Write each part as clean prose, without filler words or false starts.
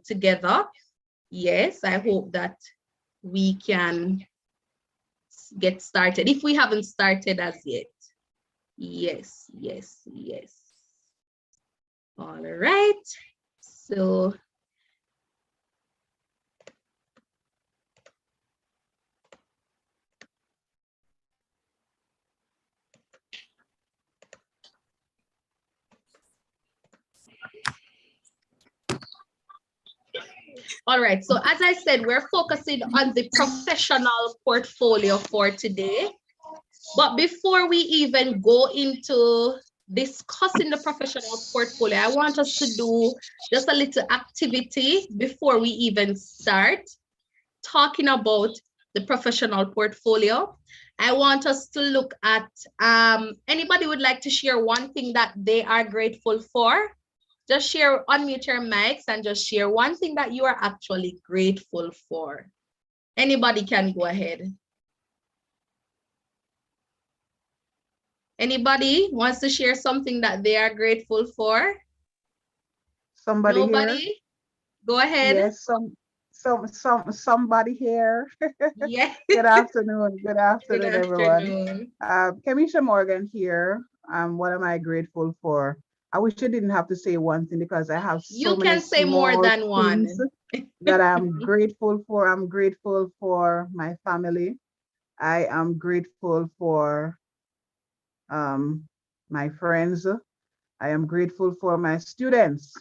together. Yes, I hope that we can get started if we haven't started as yet. Yes. All right. So all right, so as I said, we're focusing on the professional portfolio for today. But before we even go into discussing the professional portfolio, I want us to do just a little activity before we even start talking about the professional portfolio. I want us to look at, anybody would like to share one thing that they are grateful for? Just share, unmute your mics and just share one thing that you are actually grateful for. Anybody can go ahead. Anybody wants to share something that they are grateful for? Somebody Nobody? here? Go ahead. Yes, somebody here. Yeah. Good afternoon. Good afternoon, afternoon. everyone. Kamisha Morgan here. What am I grateful for? I wish I didn't have to say one thing because I have so You many can say more small than one. things that I'm grateful for. I'm grateful for my family. I am grateful for my friends. I am grateful for my students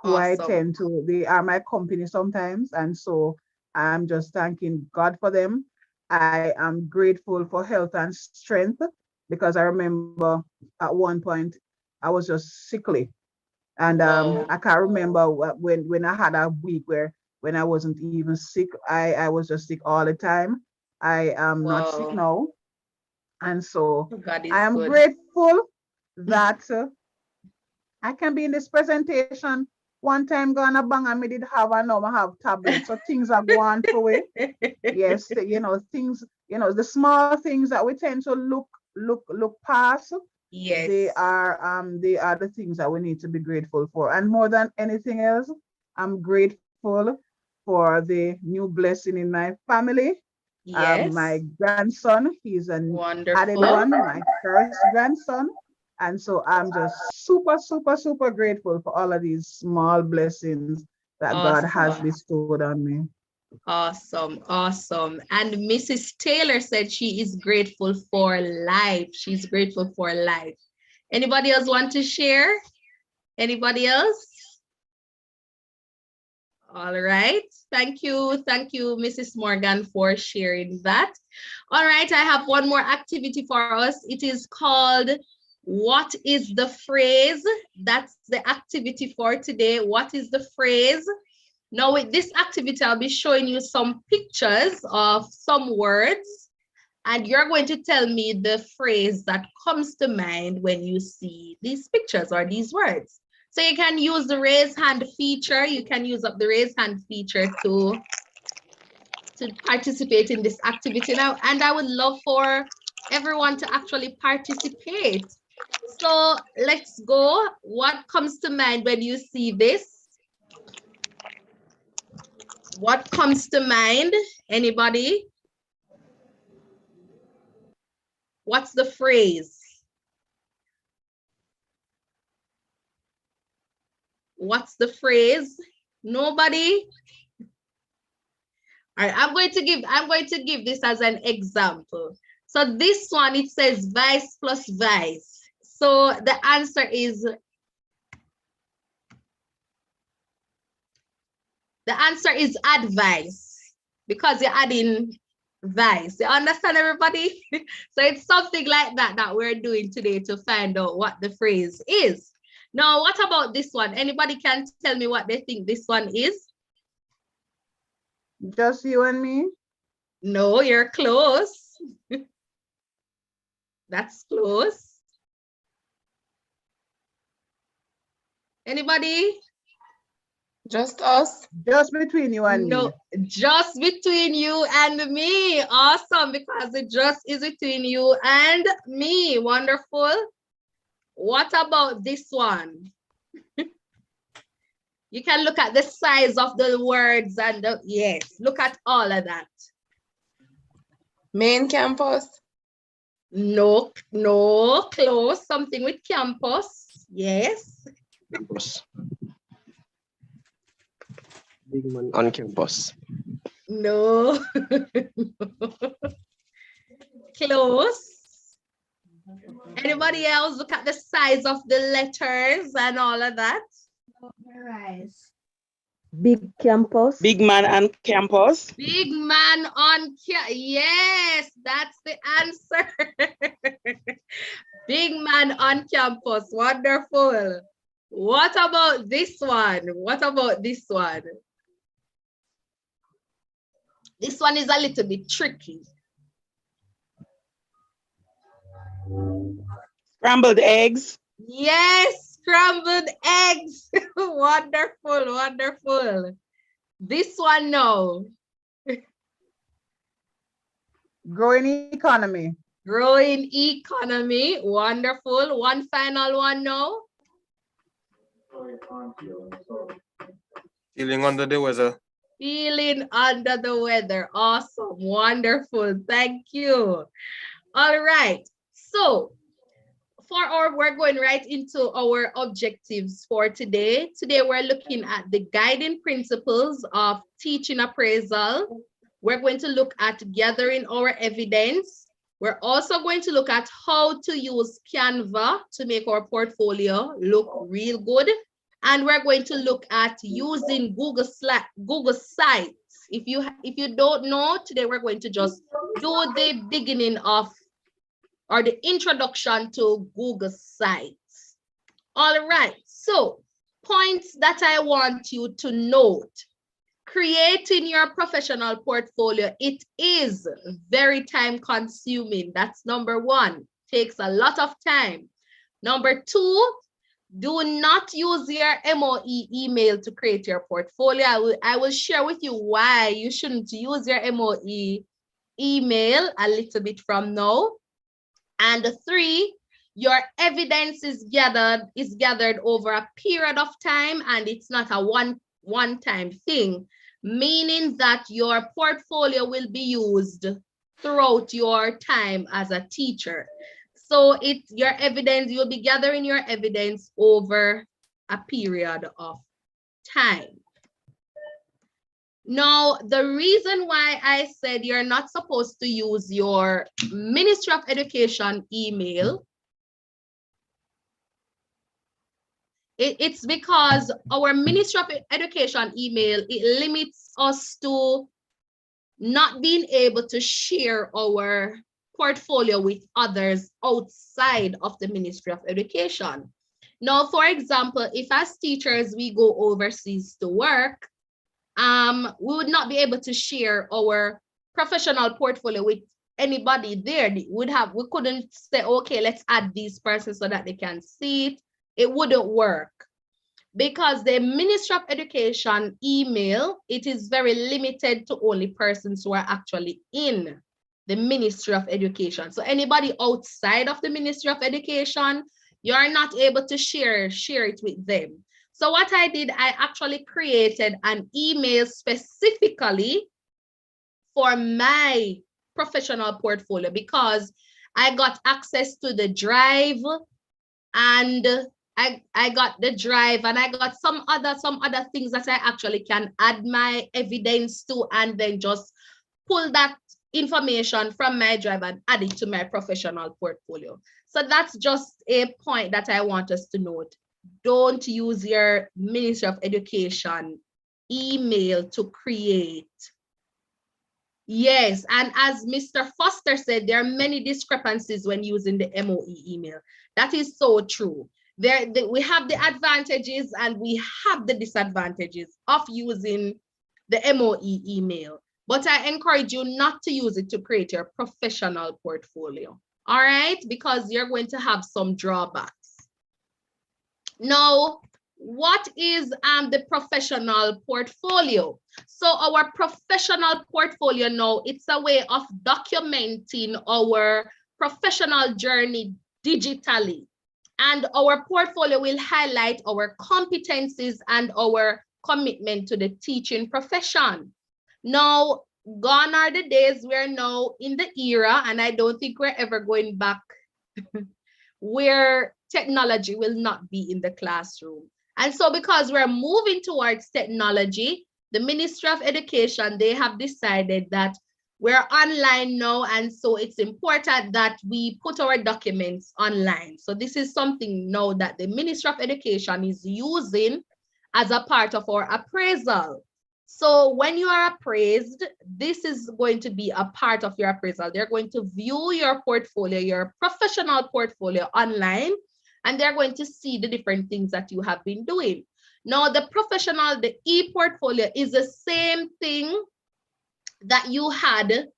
who I tend to, they are my company sometimes. And so I'm just thanking God for them. I am grateful for health and strength because I remember at one point I was just sickly. And I can't remember when I had a week when I wasn't even sick. I was just sick all the time. I am not sick now. And so I am grateful that I can be in this presentation. One time gonna bang and me did have and now I have tablets. So things are going through it. Yes, things, the small things that we tend to look past. Yes. They are the things that we need to be grateful for. And more than anything else, I'm grateful for the new blessing in my family. Yes. My grandson, he's an added Wonderful. one, my first grandson. And so I'm just super grateful for all of these small blessings that God has bestowed on me. Awesome. And Mrs. Taylor said she is grateful for life. She's grateful for life. Anybody else want to share? Anybody else? All right. Thank you, Mrs. Morgan, for sharing that. All right, I have one more activity for us. It is called What is the Phrase? That's the activity for today. What is the phrase? Now with this activity, I'll be showing you some pictures of some words, and you're going to tell me the phrase that comes to mind when you see these pictures or these words. So you can use the raise hand feature. You can use up the raise hand feature to participate in this activity now. And I would love for everyone to actually participate. So let's go. What comes to mind when you see this? What comes to mind? Anybody? What's the phrase? What's the phrase? Nobody? All right, I'm going to give this as an example. So this one, it says vice plus vice. So the answer is advice, because you're adding vice. You understand, everybody? So it's something like that that we're doing today to find out what the phrase is. Now, what about this one? Anybody can tell me what they think this one is? Just you and me? No, you're close. That's close. Anybody? Just us? Just between you and me. No, just between you and me. Awesome, because it just is between you and me. Wonderful. What about this one? You can look at the size of the words and yes, look at all of that. Main campus. No, no, close. Something with campus. Yes. Campus. Big man on campus. No. Close. Anybody else look at the size of the letters and all of that? Big campus. Big man on campus. Big man on campus. Yes, that's the answer. Big man on campus. Wonderful. What about this one? What about this one? This one is a little bit tricky. Scrambled eggs. Yes, scrambled eggs. Wonderful, wonderful. This one, no. Growing economy. Growing economy. Wonderful. One final one, no. Feeling under the weather. Feeling under the weather. Awesome. Wonderful. Thank you. All right. So we're going right into our objectives for today. Today, we're looking at the guiding principles of teaching appraisal. We're going to look at gathering our evidence. We're also going to look at how to use Canva to make our portfolio look real good. And we're going to look at using Google Sites. If you don't know, today we're going to just do the beginning of or the introduction to Google Sites. All right, so points that I want you to note. Creating your professional portfolio, it is very time consuming. That's number one, takes a lot of time. Number two, do not use your MOE email to create your portfolio. I will share with you why you shouldn't use your MOE email a little bit from now. And three, your evidence is gathered over a period of time, and it's not a one-time thing, meaning that your portfolio will be used throughout your time as a teacher. So your evidence, you'll be gathering your evidence over a period of time. Now, the reason why I said you're not supposed to use your Ministry of Education email, it's because our Ministry of Education email, it limits us to not being able to share our portfolio with others outside of the Ministry of Education. Now, for example, if as teachers we go overseas to work, we would not be able to share our professional portfolio with anybody there. We couldn't say, okay, let's add these persons so that they can see it. It wouldn't work because the Ministry of Education email, it is very limited to only persons who are actually in the Ministry of Education. So anybody outside of the Ministry of Education, you're not able to share it with them. So what I did, I actually created an email specifically for my professional portfolio because I got access to the drive, and I got the drive, and I got some other things that I actually can add my evidence to, and then just pull that information from my drive and add it to my professional portfolio. So that's just a point that I want us to note. Don't use your Ministry of Education email to create. Yes, and as Mr. Foster said, there are many discrepancies when using the MOE email. That is so true. We have the advantages and we have the disadvantages of using the MOE email. But I encourage you not to use it to create your professional portfolio. All right, because you're going to have some drawbacks. Now, what is the professional portfolio? So our professional portfolio now, it's a way of documenting our professional journey digitally. And our portfolio will highlight our competencies and our commitment to the teaching profession. Now, gone are the days we're now in the era, and I don't think we're ever going back where technology will not be in the classroom. And so because we're moving towards technology, the Ministry of Education, they have decided that we're online now, and so it's important that we put our documents online. So this is something now that the Ministry of Education is using as a part of our appraisal. So when you are appraised, this is going to be a part of your appraisal. They're going to view your portfolio, your professional portfolio online, and they're going to see the different things that you have been doing. Now, the professional, the e-portfolio is the same thing that you had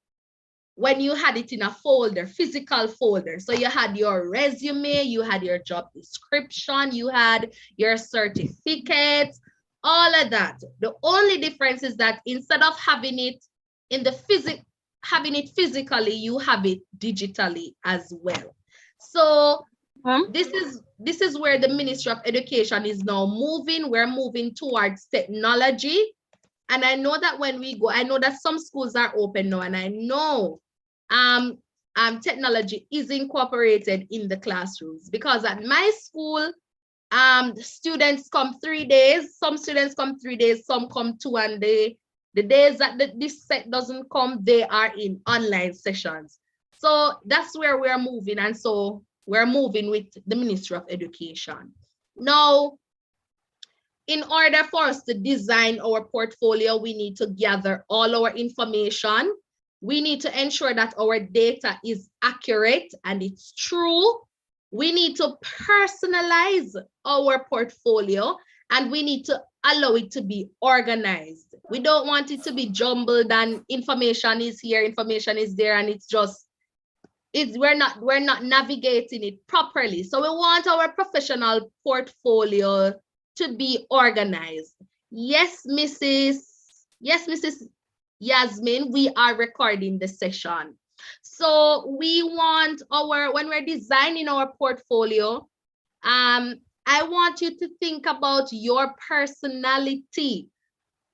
when you had it in a folder, physical folder. So you had your resume, you had your job description, you had your certificates, all of that. The only difference is that instead of having it in the physically, you have it digitally as well. So this is where the Ministry of Education is now moving. We're moving towards technology. And I know that when we go, I know that some schools are open now, and I know technology is incorporated in the classrooms, because at my school, students come 3 days, some students come 3 days, some come 2, and the days that this set doesn't come, they are in online sessions. So that's where we're moving, and so we're moving with the Ministry of Education. Now, in order for us to design our portfolio, we need to gather all our information. We need to ensure that our data is accurate and it's true. We need to personalize our portfolio, and we need to allow it to be organized. We don't want it to be jumbled and information is here, information is there, and it's just, we're not navigating it properly. So we want our professional portfolio to be organized. Yes, Mrs. Yasmin, we are recording the session. So we want when we're designing our portfolio, I want you to think about your personality.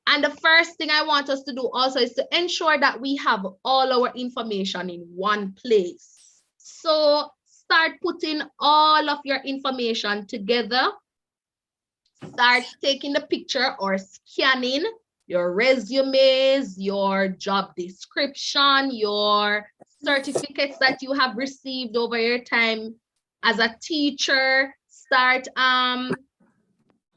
And the first thing I want us to do also is to ensure that we have all our information in one place. So start putting all of your information together. Start taking the picture or scanning your resumes, your job description, your certificates that you have received over your time as a teacher. Start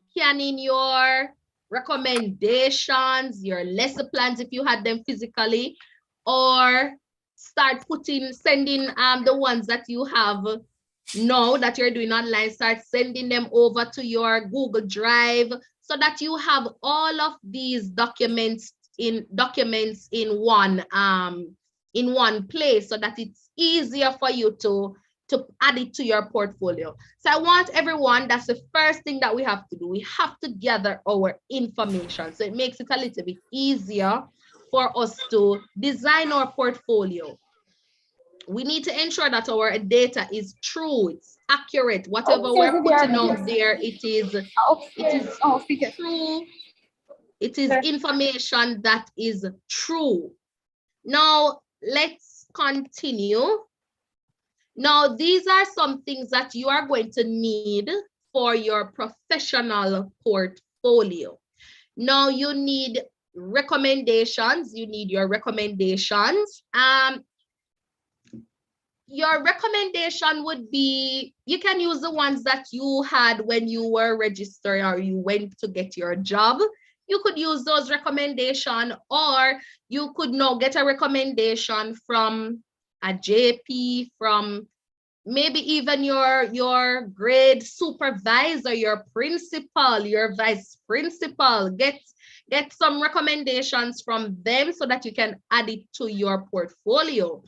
scanning your recommendations, your lesson plans if you had them physically, or start sending the ones that you have now that you're doing online, start sending them over to your Google Drive, so that you have all of these documents in one place, so that it's easier for you to add it to your portfolio. So I want everyone, that's the first thing that we have to do. We have to gather our information, so it makes it a little bit easier for us to design our portfolio. We need to ensure that our data is true, it's accurate. Whatever we're putting out there, it is true. It is information that is true. Now, let's continue. Now, these are some things that you are going to need for your professional portfolio. Now, you need recommendations. You need your recommendations. Your recommendation would be, you can use the ones that you had when you were registered or you went to get your job. You could use those recommendations, or you could now get a recommendation from a JP, from maybe even your grade supervisor, your principal, your vice principal. Get some recommendations from them so that you can add it to your portfolio.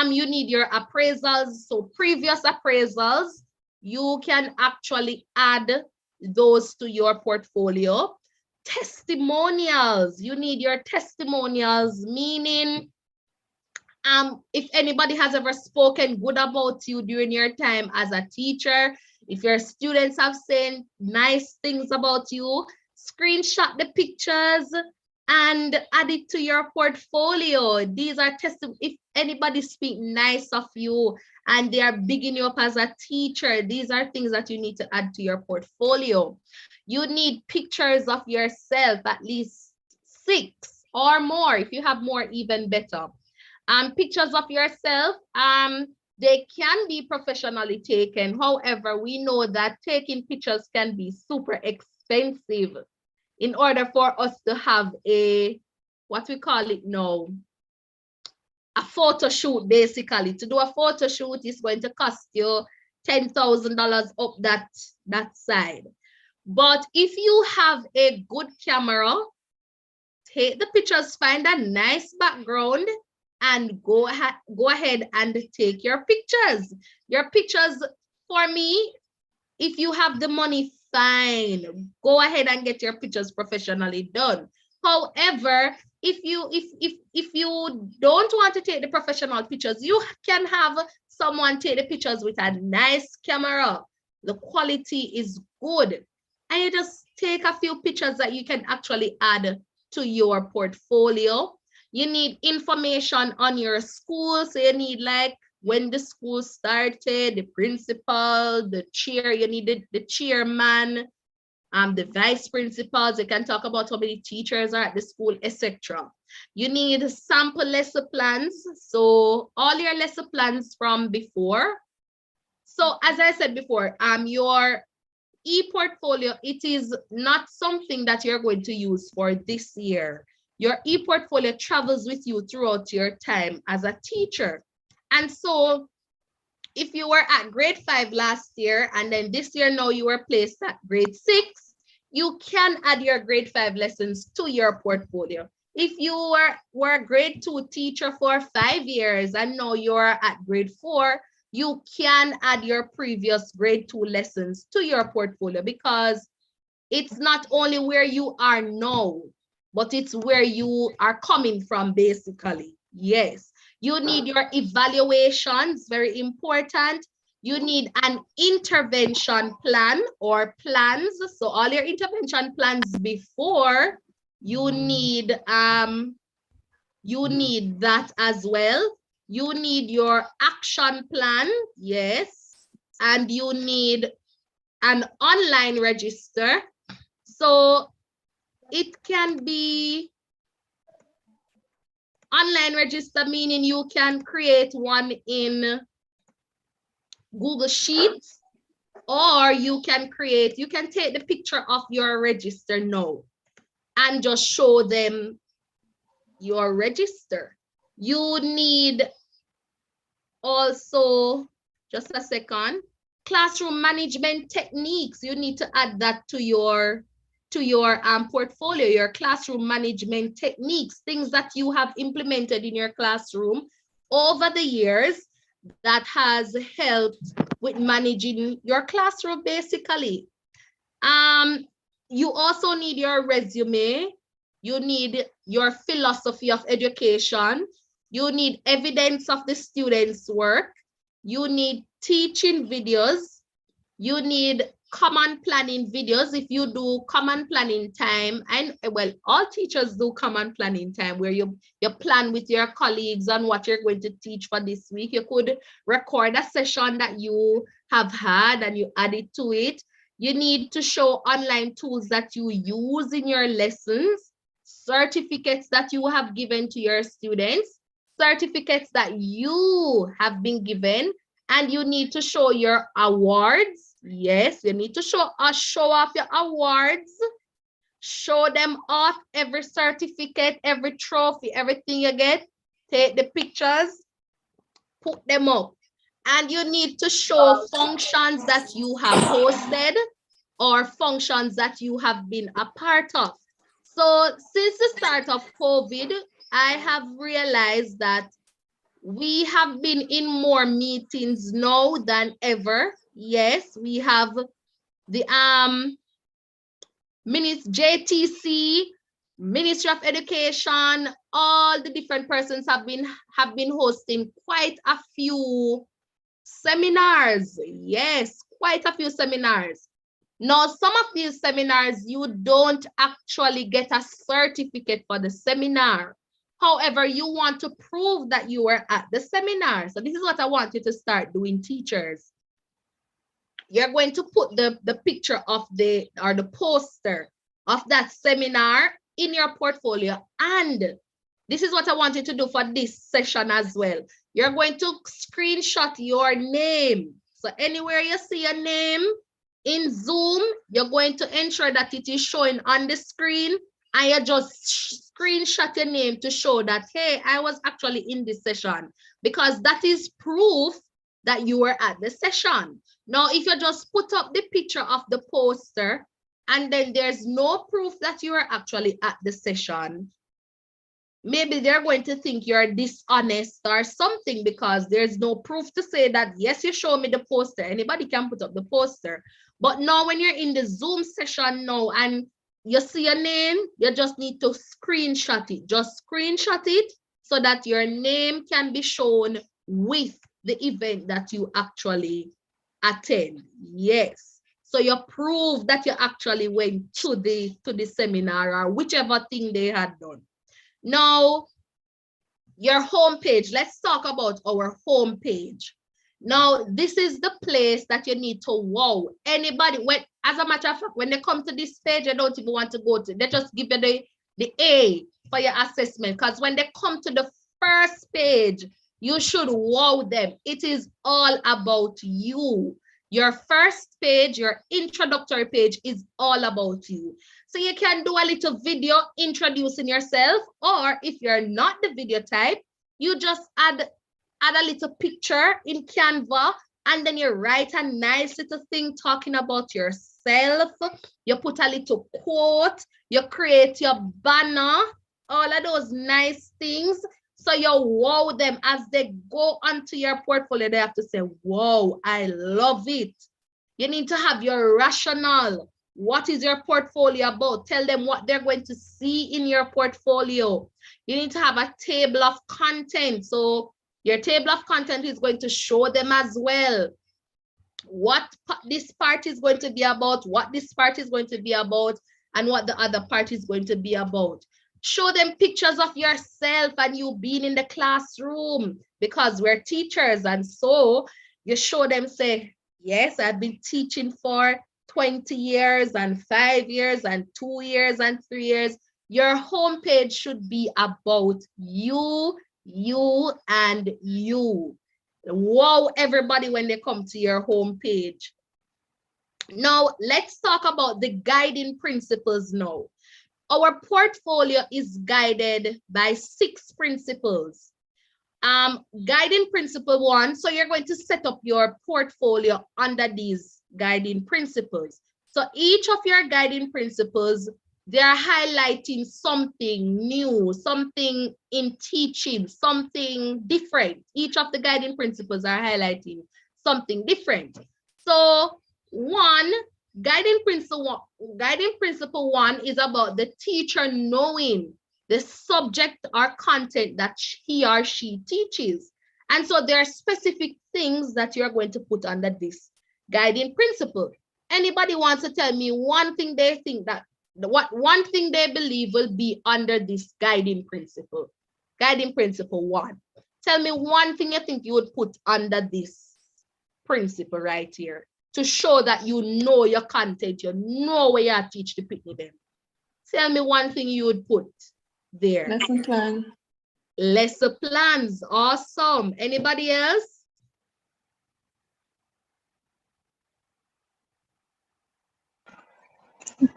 You need your appraisals. So previous appraisals, you can actually add those to your portfolio. Testimonials, you need your testimonials, meaning if anybody has ever spoken good about you during your time as a teacher, if your students have said nice things about you, screenshot the pictures and add it to your portfolio. These are testimonies. If anybody speak nice of you and they are bigging you up as a teacher, these are things that you need to add to your portfolio. You need pictures of yourself, at least 6 or more. If you have more, even better. Pictures of yourself, they can be professionally taken. However, we know that taking pictures can be super expensive. In order for us to have a, what we call it now, a photo shoot, basically. To do a photo shoot is going to cost you $10,000 up that side. But if you have a good camera, take the pictures, find a nice background, and go ahead and take your pictures. Your pictures, for me, if you have the money, fine, go ahead and get your pictures professionally done. However, if you don't want to take the professional pictures, you can have someone take the pictures with a nice camera. The quality is good. And you just take a few pictures that you can actually add to your portfolio. You need information on your school. So you need like when the school started, the principal, the chair, you need the chairman, the vice principals. You can talk about how many teachers are at the school, etc. You need sample lesson plans. So all your lesson plans from before. So as I said before, your e-portfolio, it is not something that you're going to use for this year. Your e-portfolio travels with you throughout your time as a teacher. And so if you were at grade 5 last year and then this year now you were placed at grade 6, you can add your grade 5 lessons to your portfolio. If you were a grade 2 teacher for 5 years and now you're at grade 4, you can add your previous grade 2 lessons to your portfolio, because it's not only where you are now, but it's where you are coming from, basically. Yes. You need your evaluations, very important. You need an intervention plan or plans. So all your intervention plans before, you need that as well. You need your action plan, yes, and you need an online register. So it can be online register, meaning you can create one in Google Sheets, or you can take the picture of your register now and just show them your register. You need also, just a second, classroom management techniques. You need to add that to your portfolio, your classroom management techniques, things that you have implemented in your classroom over the years that has helped with managing your classroom, basically. You also need your resume. You need your philosophy of education. You need evidence of the students' work. You need teaching videos. You need common planning videos. If you do common planning time, and well, all teachers do common planning time, where you plan with your colleagues on what you're going to teach for this week. You could record a session that you have had and you add it to it. You need to show online tools that you use in your lessons, certificates that you have given to your students, certificates that you have been given, and you need to show your awards. Yes, you need to show off your awards. Show them off, every certificate, every trophy, everything you get. Take the pictures, put them up. And you need to show functions that you have hosted or functions that you have been a part of. So since the start of COVID, I have realized that we have been in more meetings now than ever. Yes, we have the JTC, Ministry of Education, all the different persons have been hosting quite a few seminars. Yes, quite a few seminars. Now, some of these seminars, you don't actually get a certificate for the seminar. However, you want to prove that you were at the seminar. So this is what I want you to start doing, teachers. You're going to put the picture of the poster of that seminar in your portfolio. And this is what I want you to do for this session as well. You're going to screenshot your name. So anywhere you see a name in Zoom, you're going to ensure that it is showing on the screen, and you just screenshot your name to show that, hey, I was actually in this session, because that is proof that you were at the session. Now, if you just put up the picture of the poster and then there's no proof that you are actually at the session, maybe they're going to think you're dishonest or something, because there's no proof to say that, yes, you show me the poster. Anybody can put up the poster. But now when you're in the Zoom session now and you see a name, you just need to screenshot it. Just screenshot it so that your name can be shown with the event that you actually attend. Yes. So you prove that you actually went to the seminar or whichever thing they had done. Now, your homepage. Let's talk about our homepage. Now, this is the place that you need to wow anybody. When, as a matter of fact, when they come to this page, you don't even want to go to. They just give you the A for your assessment, because when they come to the first page, you should wow them. It is all about you. Your first page, your introductory page, is all about you. So you can do a little video introducing yourself, or if you're not the video type, you just add a little picture in Canva, and then you write a nice little thing talking about yourself. You put a little quote, you create your banner, all of those nice things. So you wow them as they go onto your portfolio. They have to say, wow, I love it. You need to have your rationale. What is your portfolio about? Tell them what they're going to see in your portfolio. You need to have a table of content. So your table of content is going to show them as well what this part is going to be about, what this part is going to be about, and what the other part is going to be about. Show them pictures of yourself and you being in the classroom, because we're teachers. And so you show them, say, yes, I've been teaching for 20 years and 5 years and 2 years and 3 years. Your homepage should be about you, and you. Wow everybody when they come to your homepage. Now, let's talk about the guiding principles now. Our portfolio is guided by 6 principles. Guiding principle 1, so you're going to set up your portfolio under these guiding principles. So each of your guiding principles, they are highlighting something new, something in teaching, something different. Each of the guiding principles are highlighting something different. So guiding principle 1 is about the teacher knowing the subject or content that he or she teaches. And so there are specific things that you're going to put under this guiding principle. Anybody wants to tell me one thing they think that, one thing they believe will be under this guiding principle? Guiding principle 1. Tell me one thing you think you would put under this principle right here to show that you know your content, you know where you teach the people them. Tell me one thing you would put there. Lesson plan. Lesson plans. Awesome. Anybody else?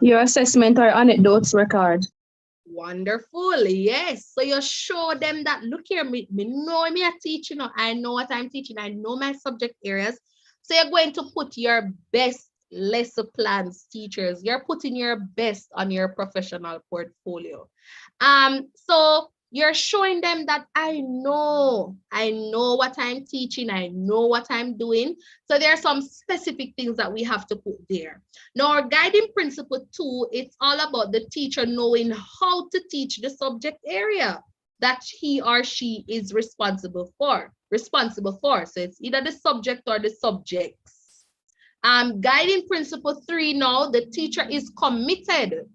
Your assessment or anecdotes record. Wonderful. Yes. So you show them that, look here, me know me a teacher, you know, I know what I'm teaching, I know my subject areas. So you're going to put your best lesson plans, teachers. You're putting your best on your professional portfolio. So you're showing them that I know what I'm teaching, I know what I'm doing. So there are some specific things that we have to put there. Now, our guiding principle 2, it's all about the teacher knowing how to teach the subject area that he or she is responsible for. So it's either the subject or the subjects. Guiding principle 3 now, the teacher is committed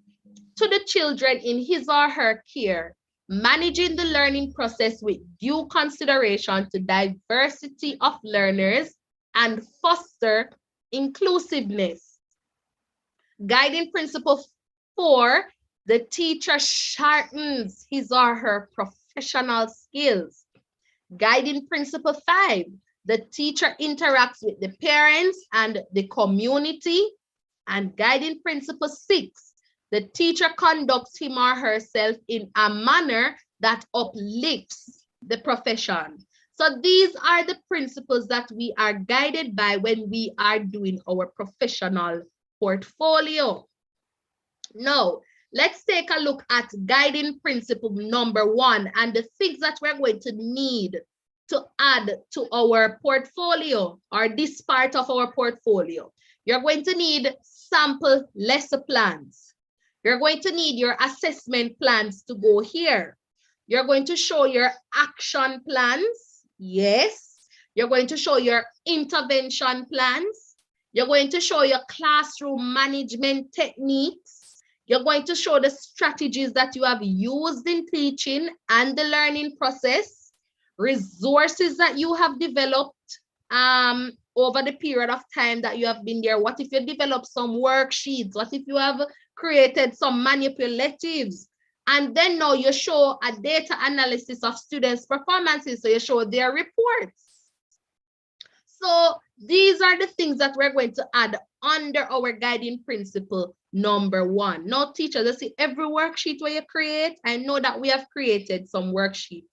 to the children in his or her care, managing the learning process with due consideration to diversity of learners and foster inclusiveness. Guiding principle 4, the teacher sharpens his or her professional skills. Guiding principle 5, the teacher interacts with the parents and the community. And guiding principle 6, the teacher conducts him or herself in a manner that uplifts the profession. So these are the principles that we are guided by when we are doing our professional portfolio. Now, let's take a look at guiding principle number 1 and the things that we're going to need to add to our portfolio or this part of our portfolio. You're going to need sample lesson plans. You're going to need your assessment plans to go here. You're going to show your action plans. Yes. You're going to show your intervention plans. You're going to show your classroom management techniques. You're going to show the strategies that you have used in teaching and the learning process, resources that you have developed over the period of time that you have been there. What if you develop some worksheets? What if you have created some manipulatives? And then now you show a data analysis of students' performances. So you show their reports. So these are the things that we're going to add under our guiding principle number 1. Now, teachers, you see every worksheet where you create, I know that we have created some worksheets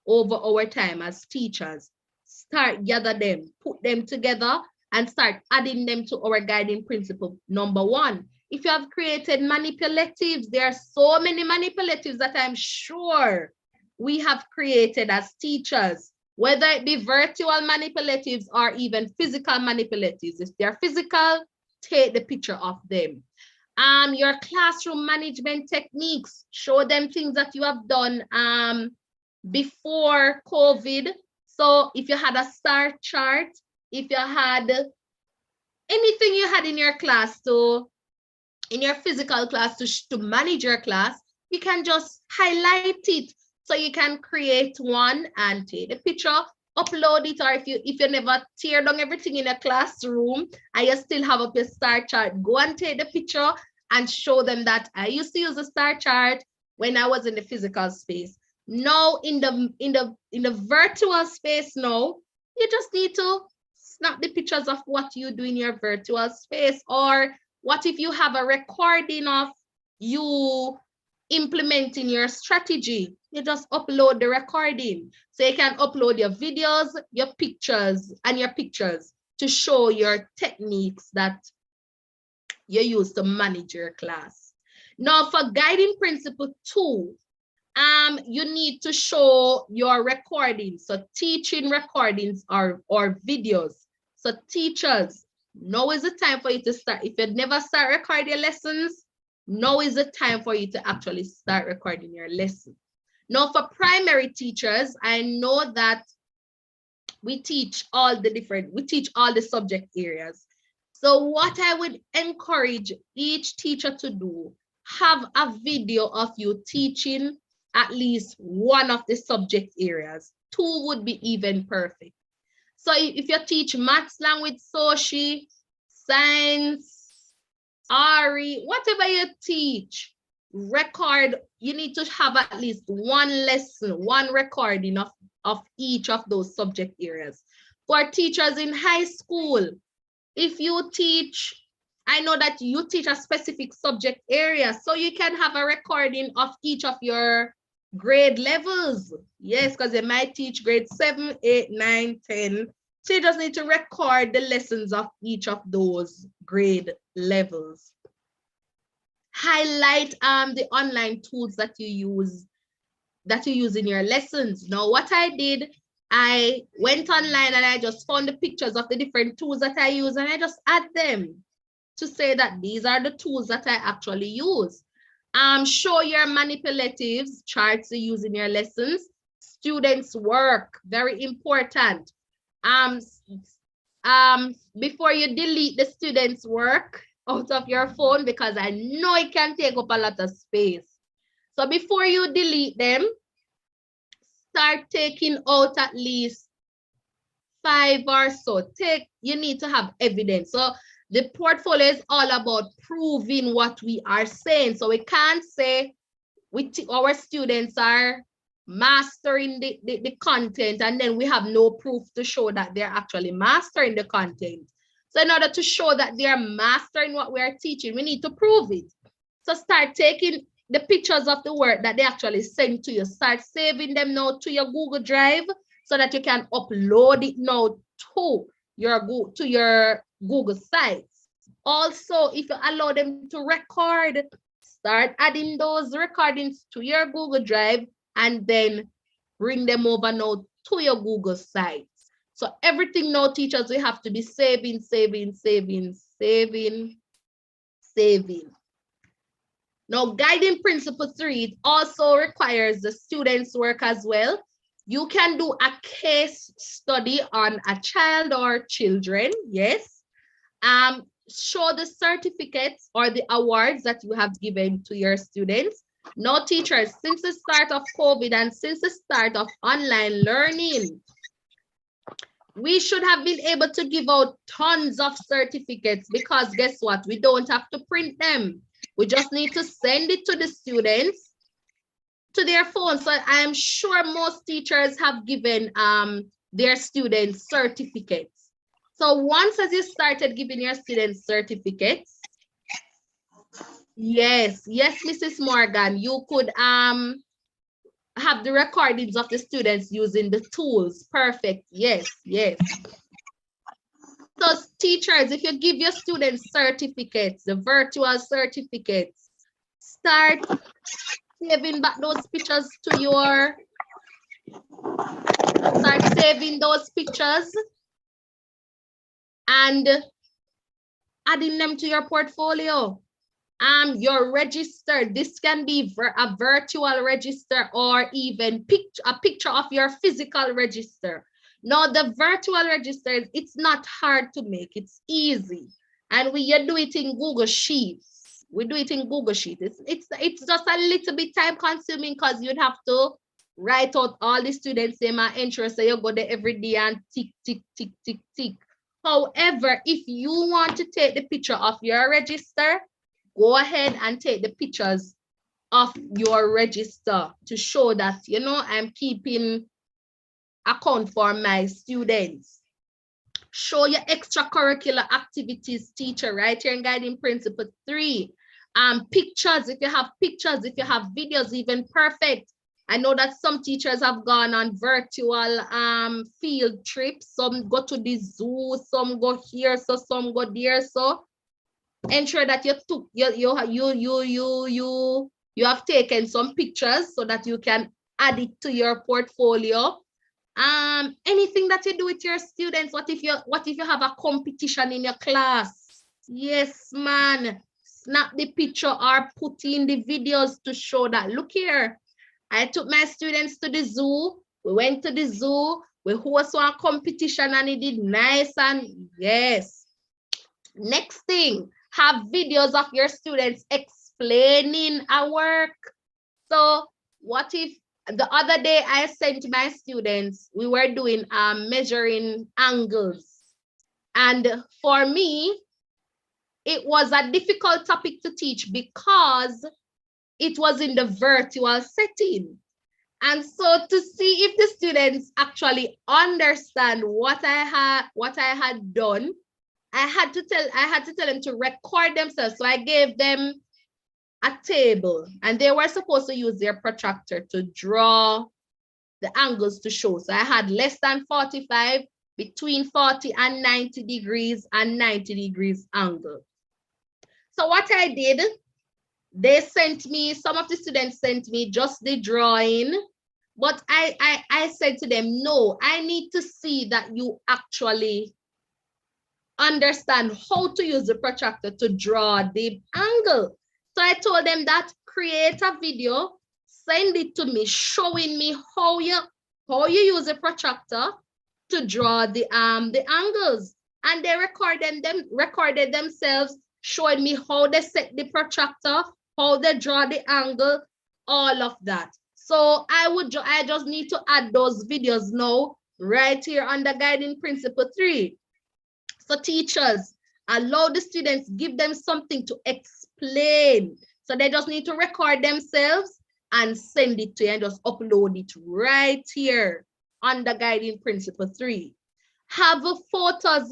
over our time as teachers. Start gather them, put them together, and start adding them to our guiding principle number 1. If you have created manipulatives, there are so many manipulatives that I'm sure we have created as teachers, whether it be virtual manipulatives or even physical manipulatives. If they're physical, take the picture of them. Your classroom management techniques, show them things that you have done before COVID. So if you had a star chart, if you had anything you had in your class in your physical class to manage your class, you can just highlight it. So you can create one and take the picture, upload it, or if you never tear down everything in a classroom and you still have up your star chart, go and take the picture and show them that I used to use a star chart when I was in the physical space. Now in the virtual space now, you just need to snap the pictures of what you do in your virtual space. Or what if you have a recording of you implementing your strategy? You just upload the recording. So you can upload your videos, your pictures, and your pictures to show your techniques that you use to manage your class. Now for guiding principle 2, you need to show your recordings. So teaching recordings or videos. So teachers, now is the time for you to start. If you never start recording your lessons, now is the time for you to actually start recording your lesson. Now for primary teachers, I know that we teach all the subject areas. So what I would encourage each teacher to do, have a video of you teaching at least one of the subject areas. 2 would be even perfect. So if you teach maths, language, social, science, RE, whatever you teach, record, you need to have at least one lesson, one recording of each of those subject areas. For teachers in high school, if you teach, I know that you teach a specific subject area, so you can have a recording of each of your grade levels. Yes, because they might teach grade 7, 8, 9, 10. So you just need to record the lessons of each of those grade levels. Highlight the online tools that you use in your lessons. Now, what I did, I went online and I just found the pictures of the different tools that I use, and I just add them to say that these are the tools that I actually use. Show your manipulatives, charts you use in your lessons. Students' work, very important. before you delete the students' work out of your phone, because I know it can take up a lot of space. So before you delete them, start taking out at least 5 or so. You need to have evidence. So the portfolio is all about proving what we are saying. So we can't say our students are mastering the content and then we have no proof to show that they're actually mastering the content. So in order to show that they are mastering what we are teaching, we need to prove it. So start taking the pictures of the work that they actually send to you. Start saving them now to your Google Drive so that you can upload it now to your Google sites. Also, if you allow them to record, start adding those recordings to your Google Drive and then bring them over now to your Google sites. So everything now, teachers, we have to be saving. Now, guiding principle 3, it also requires the students' work as well. You can do a case study on a child or children, yes. Show the certificates or the awards that you have given to your students. Now, teachers, since the start of COVID and since the start of online learning, we should have been able to give out tons of certificates because guess what? We don't have to print them. We just need to send it to the students to their phone. So I am sure most teachers have given their students certificates. So once as you started giving your students certificates, yes, Mrs. Morgan, you could have the recordings of the students using the tools. Perfect. Yes. So teachers, if you give your students certificates, the virtual certificates, start saving back those pictures to start saving those pictures and adding them to your portfolio. Your register, this can be a virtual register or even a picture of your physical register. Now, the virtual registers, it's not hard to make, it's easy. And we do it in Google Sheets. We do it in Google Sheets. It's just a little bit time consuming because you'd have to write out all the students' name and entry, so you go there every day and tick. However, if you want to take the picture of your register, go ahead and take the pictures of your register to show that, you know, I'm keeping account for my students. Show your extracurricular activities, teacher, right here in guiding principle 3. Pictures, if you have pictures, if you have videos, even perfect. I know that some teachers have gone on virtual field trips. Some go to the zoo, some go here, so some go there. So ensure that you have taken some pictures so that you can add it to your portfolio. Anything that you do with your students, what if you have a competition in your class? Yes, man. Snap the picture or put in the videos to show that, look here, I took my students to the zoo. We went to the zoo. We hosted one competition and it did nice and yes. Next thing, have videos of your students explaining our work. So what if the other day I sent my students, we were doing measuring angles. And for me, it was a difficult topic to teach because it was in the virtual setting. And so to see if the students actually understand what I had done, I had to tell them to record themselves. So I gave them a table and they were supposed to use their protractor to draw the angles to show. So I had less than 45, between 40 and 90 degrees and 90 degrees angle. So what I did, they sent me, some of the students sent me just the drawing, but I said to them, no, I need to see that you actually understand how to use the protractor to draw the angle. So I told them that create a video, send it to me, showing me how you use a protractor to draw the angles. and they recorded themselves showing me how they set the protractor, how they draw the angle, all of that. So I just need to add those videos now right here under guiding principle 3. So teachers, allow the students, give them something to explain. So they just need to record themselves and send it to you and just upload it right here under guiding principle 3. Have photos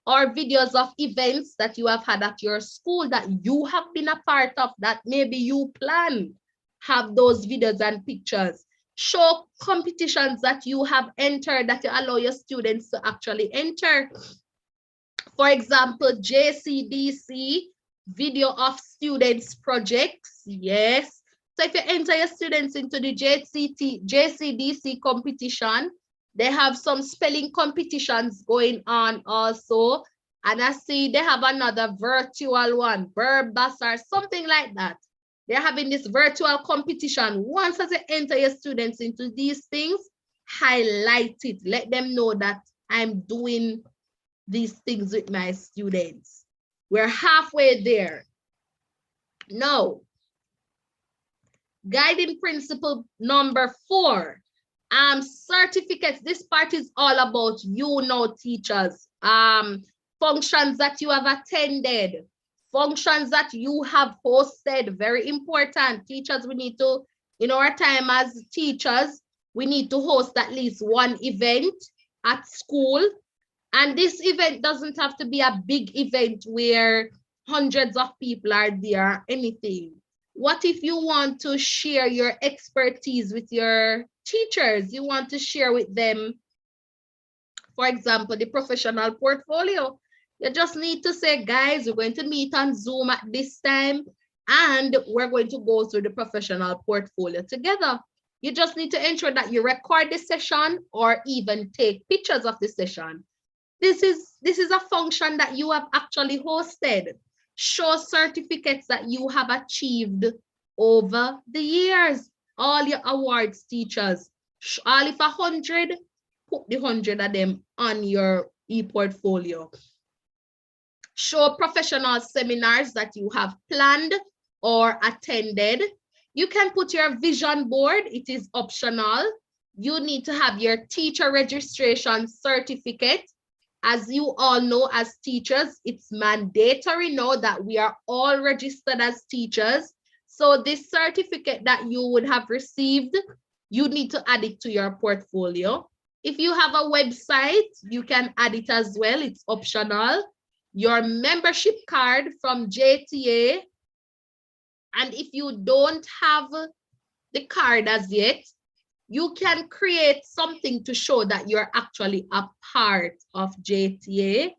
or videos of events that you have had at your school that you have been a part of, that maybe you planned. Have those videos and pictures. Show competitions that you have entered that you allow your students to actually enter. For example, JCDC, video of students projects. Yes. So if you enter your students into the JCDC competition, they have some spelling competitions going on also. And I see they have another virtual one, verb or something like that. They're having this virtual competition. Once as you enter your students into these things, highlight it. Let them know that I'm doing these things with my students. We're halfway there. Now, guiding principle number 4. Certificates. This part is all about you now, teachers. Functions that you have attended, functions that you have hosted. Very important. Teachers, we need to, in our time as teachers, we need to host at least one event at school. And this event doesn't have to be a big event where hundreds of people are there, anything. What if you want to share your expertise with your teachers? You want to share with them, for example, the professional portfolio. You just need to say, guys, we're going to meet on Zoom at this time, and we're going to go through the professional portfolio together. You just need to ensure that you record the session or even take pictures of the session. This is a function that you have actually hosted. Show certificates that you have achieved over the years. All your awards, teachers. All if 100, put the 100 of them on your e-portfolio. Show professional seminars that you have planned or attended. You can put your vision board. It is optional. You need to have your teacher registration certificate. As you all know, as teachers, it's mandatory now that we are all registered as teachers. So this certificate that you would have received, you need to add it to your portfolio. If you have a website, you can add it as well. It's optional. Your membership card from JTA. And if you don't have the card as yet, you can create something to show that you're actually a part of JTA.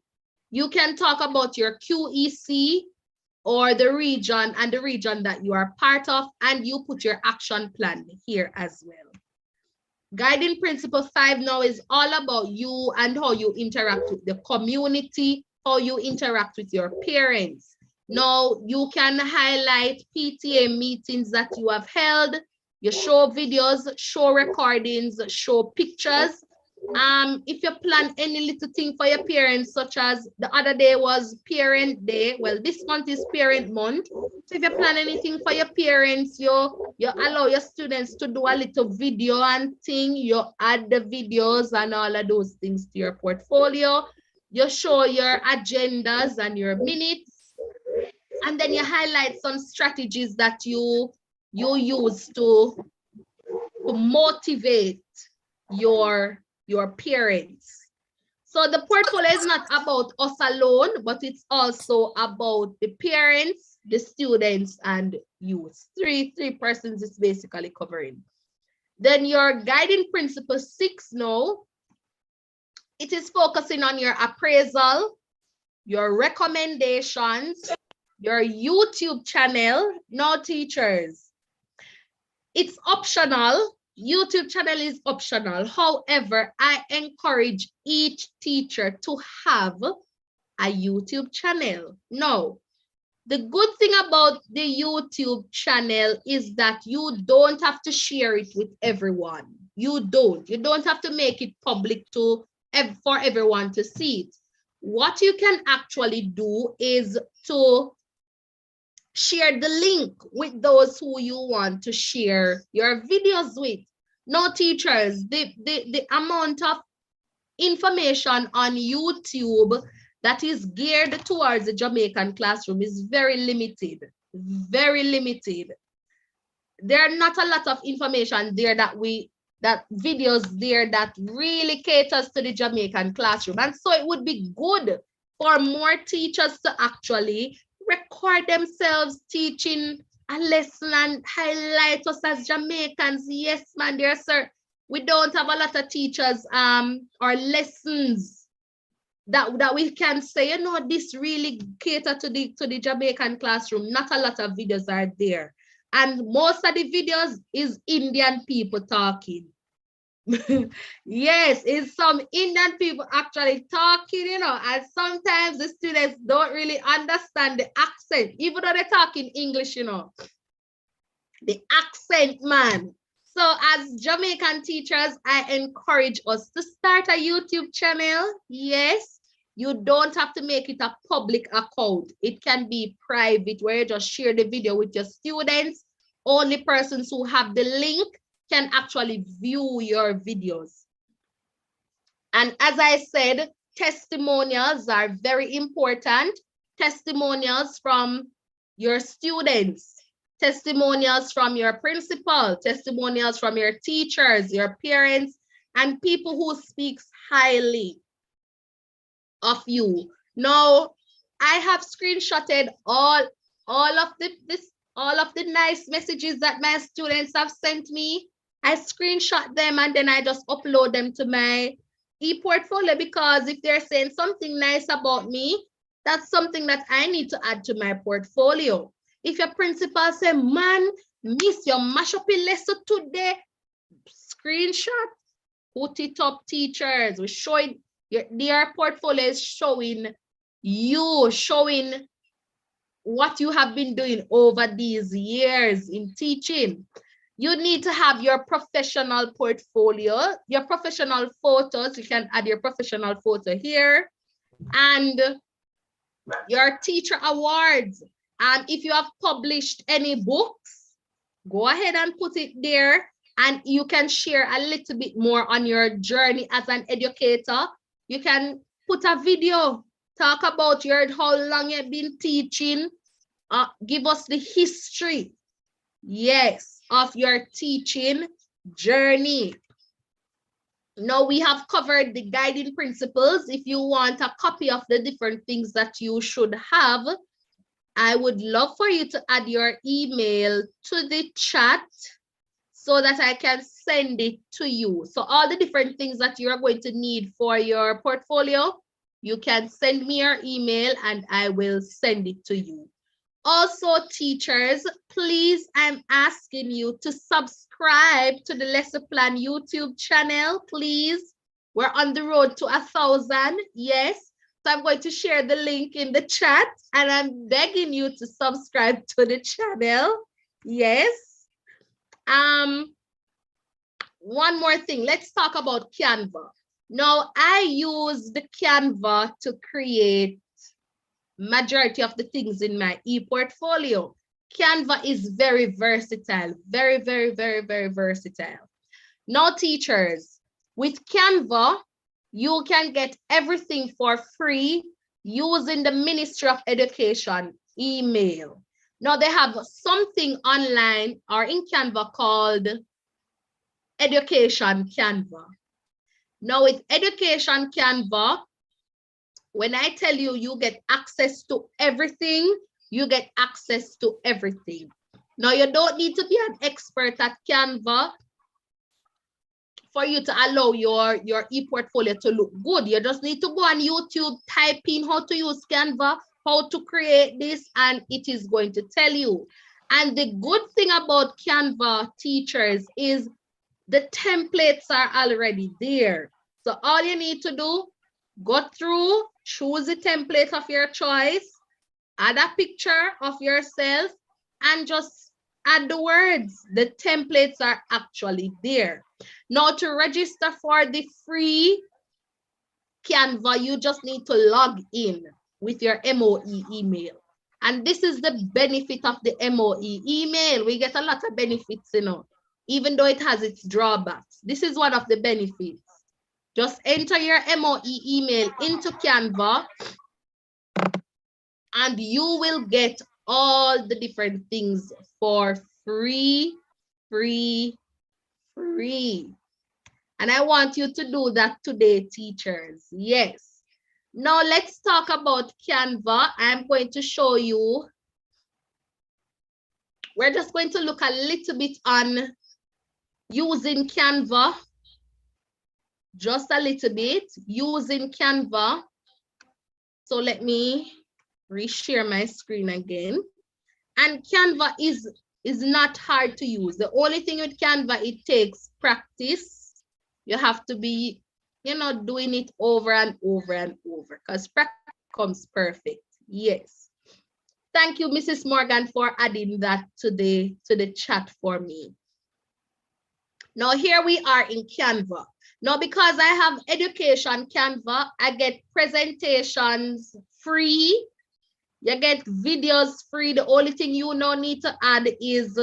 You can talk about your QEC or the region and the region that you are part of, and you put your action plan here as well. Guiding principle 5 now is all about you and how you interact with the community, how you interact with your parents. Now you can highlight PTA meetings that you have held. You show videos, show recordings, show pictures. If you plan any little thing for your parents, such as the other day was Parent Day. Well, this month is Parent Month. So if you plan anything for your parents, you allow your students to do a little video and thing. You add the videos and all of those things to your portfolio. You show your agendas and your minutes. And then you highlight some strategies that you use to motivate your parents. So the portfolio is not about us alone, but it's also about the parents, the students, and youth. Three persons is basically covering. Then your guiding principle 6 now, it is focusing on your appraisal, your recommendations, your YouTube channel. Now, teachers, it's optional. YouTube channel is optional. However, I encourage each teacher to have a YouTube channel. Now, the good thing about the YouTube channel is that you don't have to share it with everyone. You don't have to make it public for everyone to see it. what you can actually do is to share the link with those who you want to share your videos with. Now, teachers, the amount of information on YouTube that is geared towards the Jamaican classroom is very limited, very limited. There are not a lot of information there that videos there that really caters to the Jamaican classroom. And so it would be good for more teachers to actually record themselves teaching a lesson and highlight us as Jamaicans. Yes, man, dear sir. We don't have a lot of teachers or lessons that we can say, you know, this really cater to the Jamaican classroom. Not a lot of videos are there. And most of the videos is Indian people talking. Yes, it's some Indian people actually talking, you know, and sometimes the students don't really understand the accent, even though they're talking English, you know. The accent, man. So as Jamaican teachers, I encourage us to start a YouTube channel. Yes, you don't have to make it a public account. It can be private where you just share the video with your students. Only persons who have the link can actually view your videos. And as I said, testimonials are very important. Testimonials from your students. Testimonials from your principal, testimonials from your teachers, your parents, and people who speak highly of you. Now, I have screenshotted all of the nice messages that my students have sent me. I screenshot them and then I just upload them to my e-portfolio, because if they're saying something nice about me, that's something that I need to add to my portfolio. If your principal say, man, miss, your mash up a lesson today, screenshot, put it up, teachers. We're showing their portfolio is showing what you have been doing over these years in teaching. You need to have your professional portfolio, your professional photos. You can add your professional photo here, and your teacher awards. And if you have published any books, go ahead and put it there, and you can share a little bit more on your journey as an educator. You can put a video, talk about how long you've been teaching, give us the history, yes, of your teaching journey. Now we have covered the guiding principles. If you want a copy of the different things that you should have, I would love for you to add your email to the chat so that I can send it to you. So all the different things that you're going to need for your portfolio, you can send me your email and I will send it to you. Also, teachers, please, I'm asking you to subscribe to the Lesson Plan YouTube channel, please. We're on the road to 1,000, yes. So I'm going to share the link in the chat and I'm begging you to subscribe to the channel. Yes. One more thing, let's talk about Canva. Now, I use the Canva to create majority of the things in my e-portfolio. Canva is very versatile, very, very, very, very versatile. Now, teachers, with Canva, you can get everything for free using the Ministry of Education email. Now they have something online or in Canva called Education Canva. Now with Education Canva, when I tell you, you get access to everything, you get access to everything. Now you don't need to be an expert at Canva for you to allow your e-portfolio to look good. You just need to go on YouTube, type in how to use Canva, how to create this, and it is going to tell you. And the good thing about Canva, teachers, is the templates are already there. So all you need to do, go through, choose the template of your choice, add a picture of yourself, and just add the words. The templates are actually there. Now to register for the free Canva, you just need to log in with your MOE email. And this is the benefit of the MOE email. We get a lot of benefits, you know, even though it has its drawbacks. This is one of the benefits. Just enter your MOE email into Canva and you will get all the different things for free. And I want you to do that today, teachers. Yes. Now let's talk about Canva. I'm going to show you. We're just going to look a little bit on using Canva. Just a little bit using Canva. So let me reshare my screen again. And Canva is not hard to use. The only thing with Canva, it takes practice. You have to be, you know, doing it over and over and over because practice becomes perfect. Yes. Thank you, Mrs. Morgan, for adding that to the chat for me. Now here we are in Canva. Now because I have education Canva, I get presentations free. You get videos free. The only thing you now need to add is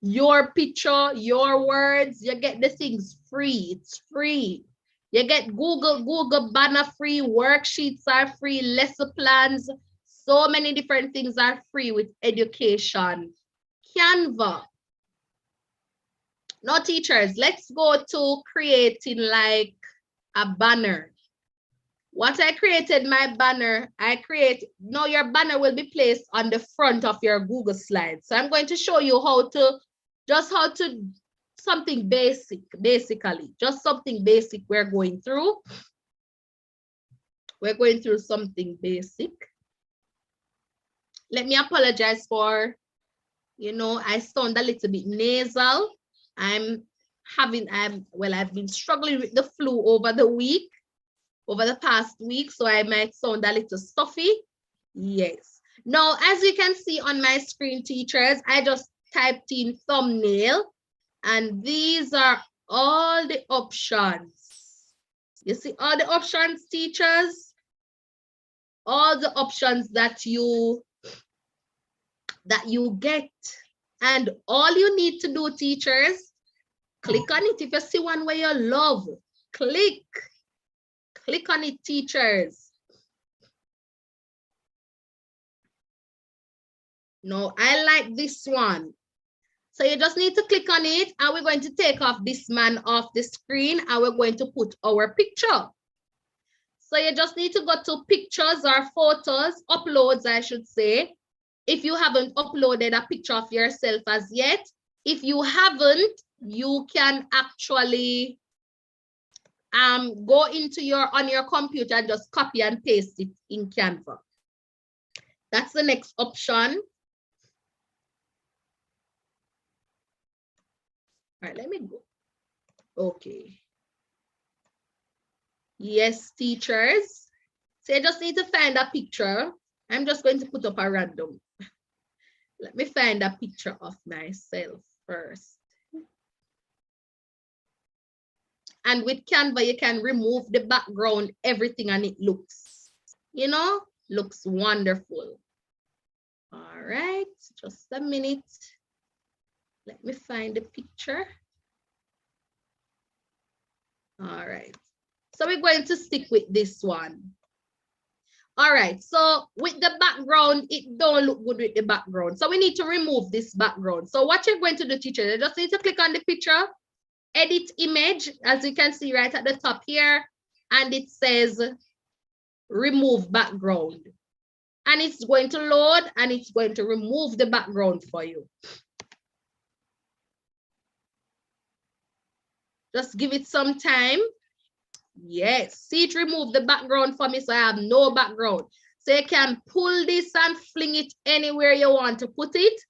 your picture, your words. You get the things free. It's free. You get Google banner free. Worksheets are free. Lesson plans. So many different things are free with education Canva. Now teachers, let's go to creating like a banner. Once I created my banner, now your banner will be placed on the front of your Google slides. So I'm going to show you something basic, basically, just something basic we're going through. We're going through something basic. Let me apologize for, you know, I sound a little bit nasal. I've been struggling with the flu over the past week, so I might sound a little stuffy. Yes. Now, as you can see on my screen, teachers, I just typed in thumbnail, and these are all the options. You see all the options, teachers? All the options that you get. And all you need to do, teachers, click on it. If you see one where you love, click on it, teachers. No, I like this one. So you just need to click on it, and we're going to take off this man off the screen, and we're going to put our picture. So you just need to go to pictures or photos, uploads, I should say. If you haven't uploaded a picture of yourself as yet, if you haven't, you can actually go into on your computer and just copy and paste it in Canva. That's the next option. All right, let me go. Okay. Yes, teachers. So you just need to find a picture. I'm just going to put up a random. Let me find a picture of myself first. And with Canva, you can remove the background, everything, and it looks, you know, looks wonderful. All right, just a minute. Let me find the picture. All right, so we're going to stick with this one. All right, so with the background, it don't look good with the background. So we need to remove this background. So what you're going to do, teacher, you just need to click on the picture, edit image, as you can see right at the top here, and it says remove background. And it's going to load, and it's going to remove the background for you. Just give it some time. Yes, see, it removed the background for me, so I have no background. So you can pull this and fling it anywhere you want to put it.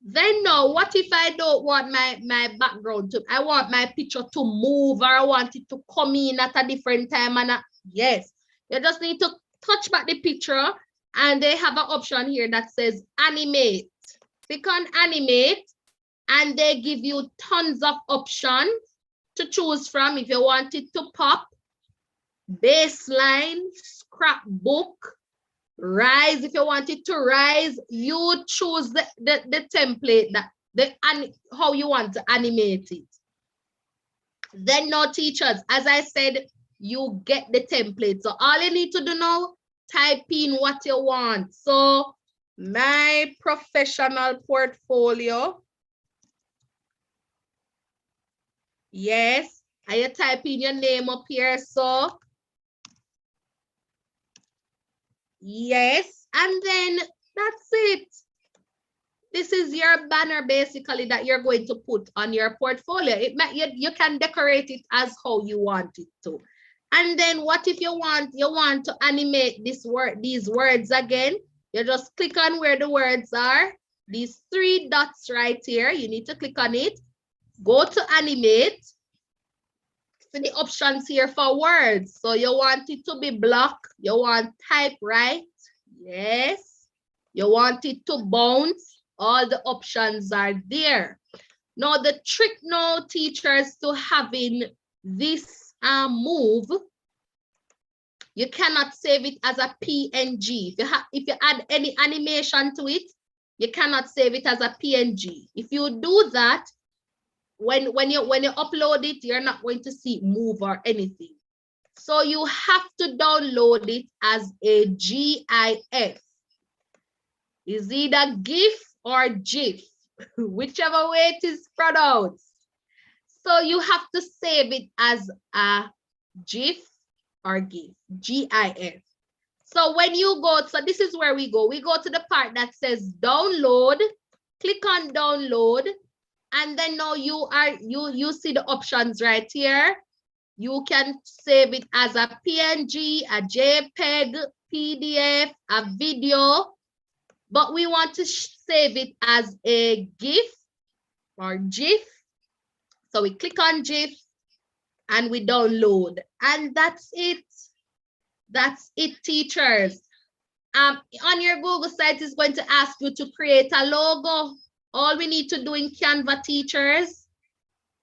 Then now, what if I don't want my background to, I want my picture to move, or I want it to come in at a different time? And yes, you just need to touch back the picture, and they have an option here that says animate. Click on animate, and they give you tons of options to choose from. If you want it to pop, baseline, scrapbook, rise. If you want it to rise, you choose the template how you want to animate it. Then now, teachers, as I said, you get the template. So all you need to do now, type in what you want. So my professional portfolio. Yes, and you type in your name up here. So yes, and then that's it. This is your banner basically that you're going to put on your portfolio. You can decorate it as how you want it to. And then what if you want to animate these words again? You just click on where the words are. These 3 dots right here, you need to click on it. Go to animate. See the options here for words. So you want it to be block. You want type right. Yes. You want it to bounce. All the options are there. Now the trick now, teachers, to having this move, you cannot save it as a PNG. If you add any animation to it, you cannot save it as a PNG. If you do that, when you upload it, you're not going to see it move or anything. So you have to download it as a GIF. Is either GIF or GIF, whichever way it is pronounced. So you have to save it as a GIF or GIF, GIF. So when you go, so this is where we go to the part that says download, click on download, and then now you see the options right here. You can save it as a PNG, a JPEG, PDF, a video, but we want to save it as a GIF or GIF. So we click on GIF and we download, and that's it. That's it, teachers. On your Google site is going to ask you to create a logo. All we need to do in Canva, teachers,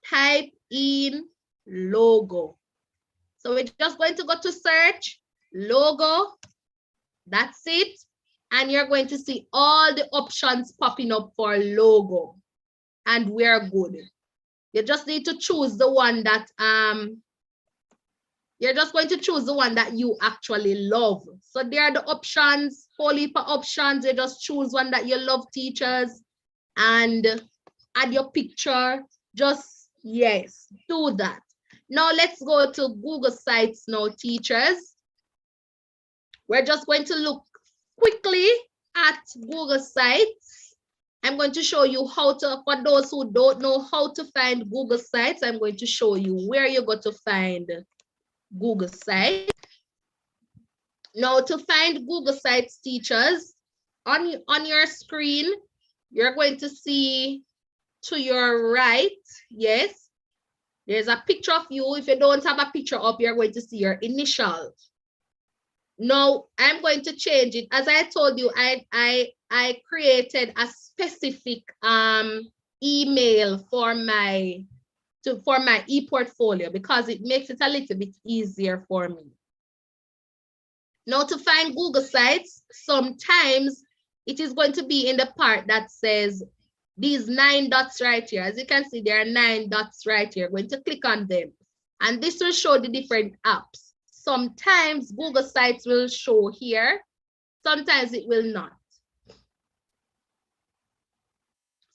type in logo. So we're just going to go to search, logo. That's it. And you're going to see all the options popping up for logo. And we're good. You just need to choose the one that you're just going to choose the one that you actually love. So there are the options, whole heap of options. You just choose one that you love, teachers, and add your picture. Just, yes, do that. Now let's go to Google Sites now, teachers. We're just going to look quickly at Google Sites. I'm going to show you how to, for those who don't know how to find Google Sites, I'm going to show you where you go to find Google Sites. Now to find Google Sites, teachers, on your screen, you're going to see to your right, yes, there's a picture of you. If you don't have a picture up, you're going to see your initials. Now I'm going to change it. As I told you, I created a specific email for my e-portfolio because it makes it a little bit easier for me. Now to find Google Sites, sometimes it is going to be in the part that says these 9 dots right here. As you can see, there are 9 dots right here. We're going to click on them. And this will show the different apps. Sometimes Google Sites will show here. Sometimes it will not.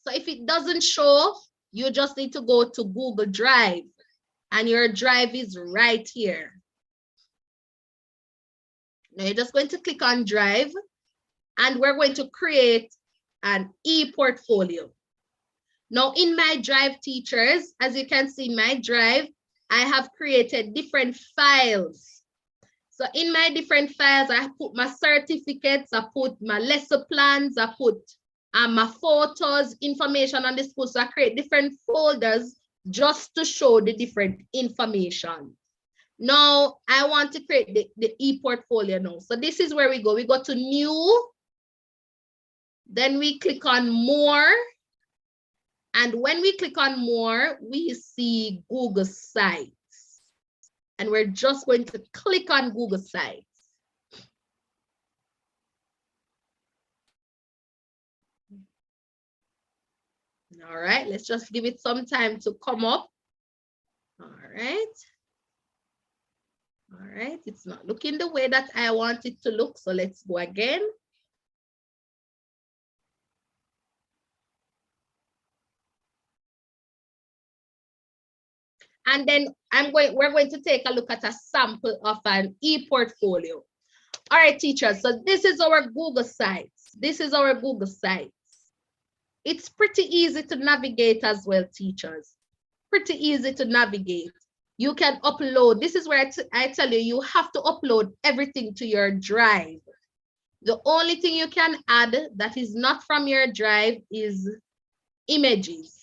So if it doesn't show, you just need to go to Google Drive. And your drive is right here. Now you're just going to click on Drive. And we're going to create an e-portfolio. Now in my Drive, teachers, as you can see in my Drive, I have created different files. So in my different files, I put my certificates, I put my lesson plans, I put my photos, information on the school. So I create different folders just to show the different information. Now I want to create the e-portfolio now. So this is where we go. We go to new. Then we click on more. And when we click on more, we see Google Sites. And we're just going to click on Google Sites. All right, let's just give it some time to come up. All right. All right, it's not looking the way that I want it to look, so let's go again. And then we're going to take a look at a sample of an e-portfolio. All right, teachers, so this is our Google Sites. This is our Google Sites. It's pretty easy to navigate as well, teachers. Pretty easy to navigate. You can upload, this is where I tell you, you have to upload everything to your drive. The only thing you can add that is not from your drive is images.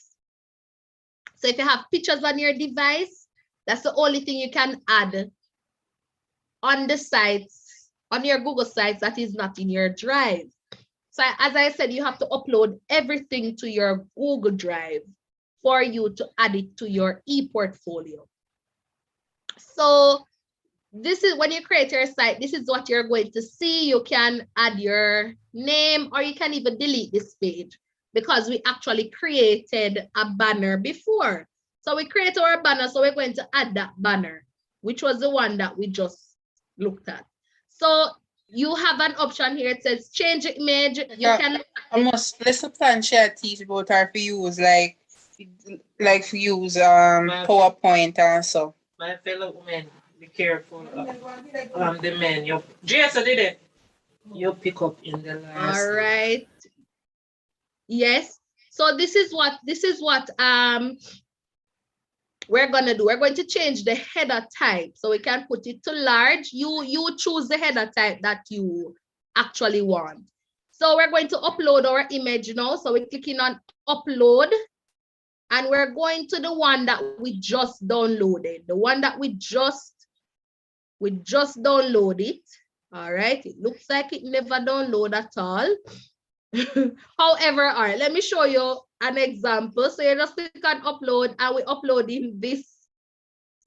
So if you have pictures on your device, that's the only thing you can add on the sites, on your Google Sites that is not in your drive. So as I said, you have to upload everything to your Google Drive for you to add it to your e-portfolio. So this is when you create your site, this is what you're going to see. You can add your name or you can even delete this page because we actually created a banner before. So we create our banner, so we're going to add that banner, which was the one that we just looked at. So you have an option here. It says change image. You can almost let's plan share teach about our for use like for use PowerPoint and so. My fellow women, be careful of the men. You Jason did it. You pick up in the last. All right. Yes. So this is what we're gonna do. We're going to change the header type. So we can put it to large. You choose the header type that you actually want. So we're going to upload our image now. So we're clicking on upload. And we're going to the one that we just downloaded. The one that we just downloaded. All right. It looks like it never downloaded at all. However, all right, let me show you an example. So you just click on upload and we're uploading this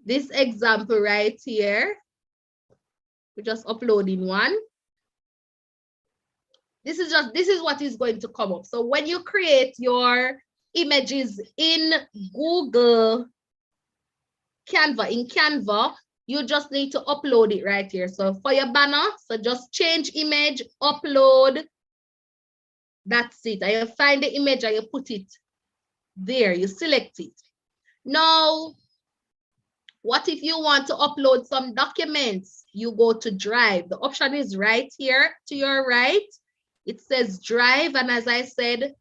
example right here. We're just uploading one. This is what is going to come up. So when you create your images in Google Canva, you just need to upload it right here. So for your banner, so just change image, upload. That's it. And you find the image and you put it there. You select it. Now, what if you want to upload some documents? You go to Drive. The option is right here to your right. It says Drive. And as I said,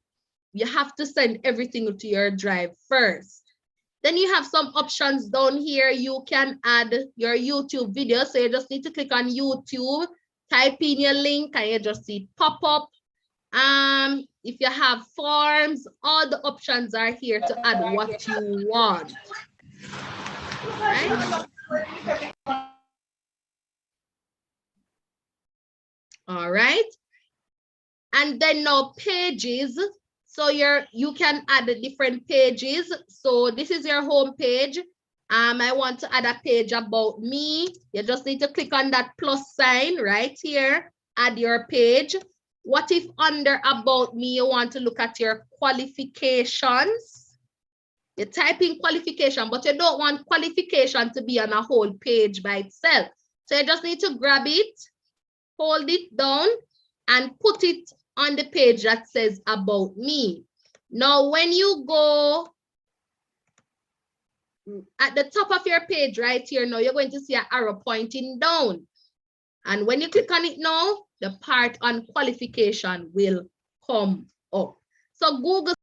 you have to send everything to your drive first. Then you have some options down here. You can add your YouTube video. So you just need to click on YouTube, type in your link, and you just see it pop up. If you have forms, all the options are here to add what you want. Right? All right. And then now pages. So you can add the different pages. So this is your home page. I want to add a page about me. You just need to click on that plus sign right here, add your page. What if under about me, you want to look at your qualifications? You type in qualification, but you don't want qualification to be on a whole page by itself. So you just need to grab it, hold it down, and put it on the page that says about me. Now, when you go at the top of your page right here, now you're going to see an arrow pointing down. And when you click on it now, the part on qualification will come up. So Google